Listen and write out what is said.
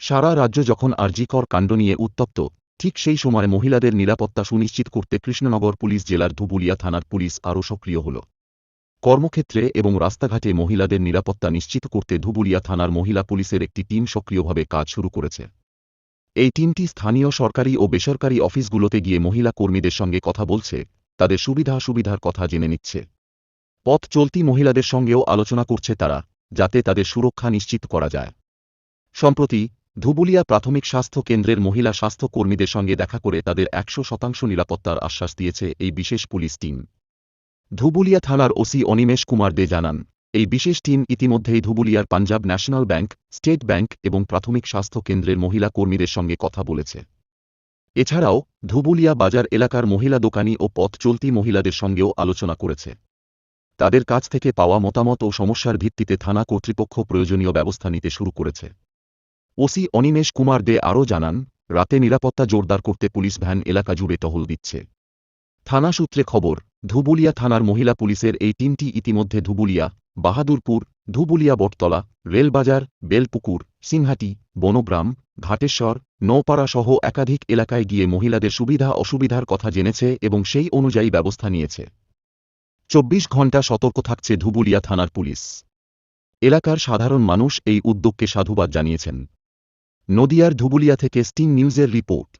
সারা রাজ্য যখন আরজিকর কাণ্ড নিয়ে উত্তপ্ত, ঠিক সেই সময় মহিলাদের নিরাপত্তা সুনিশ্চিত করতে কৃষ্ণনগর পুলিশ জেলার ধুবুলিয়া থানার পুলিশ আরও সক্রিয় হল। কর্মক্ষেত্রে এবং রাস্তাঘাটে মহিলাদের নিরাপত্তা নিশ্চিত করতে ধুবুলিয়া থানার মহিলা পুলিশের একটি টিম সক্রিয়ভাবে কাজ শুরু করেছে। এই টিমটি স্থানীয় সরকারি ও বেসরকারি অফিসগুলোতে গিয়ে মহিলা কর্মীদের সঙ্গে কথা বলছে, তাদের সুবিধার কথা জেনে নিচ্ছে। পথ চলতি মহিলাদের সঙ্গেও আলোচনা করছে তারা, যাতে তাদের সুরক্ষা নিশ্চিত করা যায়। সম্প্রতি ধুবুলিয়া প্রাথমিক স্বাস্থ্য কেন্দ্রের মহিলা স্বাস্থ্য কর্মীদের সঙ্গে দেখা করে তাদের 100% নিরাপত্তার আশ্বাস দিয়েছে এই বিশেষ পুলিশ টিম। ধুবুলিয়া থানার ওসি অনিমেষ কুমার দে জানান, এই বিশেষ টিম ইতিমধ্যেই ধুবুলিয়ার Punjab National Bank, State Bank এবং প্রাথমিক স্বাস্থ্য কেন্দ্রের মহিলা কর্মীদের সঙ্গে কথা বলেছে। এছাড়াও ধুবুলিয়া বাজার এলাকার মহিলা দোকানি ও পথ চলতি মহিলাদের সঙ্গেও আলোচনা করেছে। তাদের কাছ থেকে পাওয়া মতামত ও সমস্যার ভিত্তিতে থানা কর্তৃপক্ষ প্রয়োজনীয় ব্যবস্থা নিতে শুরু করেছে। ওসি অনিমেষ কুমার দে আরও জানান, রাতে নিরাপত্তা জোরদার করতে পুলিশ ভ্যান এলাকা জুড়ে টহল দিচ্ছে। থানা সূত্রে খবর, ধুবুলিয়া থানার মহিলা পুলিশের এই টিমটি ইতিমধ্যে ধুবুলিয়া, বাহাদুরপুর, ধুবুলিয়া বটতলা, রেলবাজার, বেলপুকুর, সিংহাটি, বনগ্রাম, ঘাটেশ্বর, নৌপাড়া সহ একাধিক এলাকায় গিয়ে মহিলাদের সুবিধা অসুবিধার কথা জেনেছে এবং সেই অনুযায়ী ব্যবস্থা নিয়েছে। 24 ঘণ্টা সতর্ক থাকছে ধুবুলিয়া থানার পুলিশ। এলাকার সাধারণ মানুষ এই উদ্যোগকে সাধুবাদ জানিয়েছেন। নদিয়ার ধুবুলিয়া থেকে স্টিং নিউজের রিপোর্ট।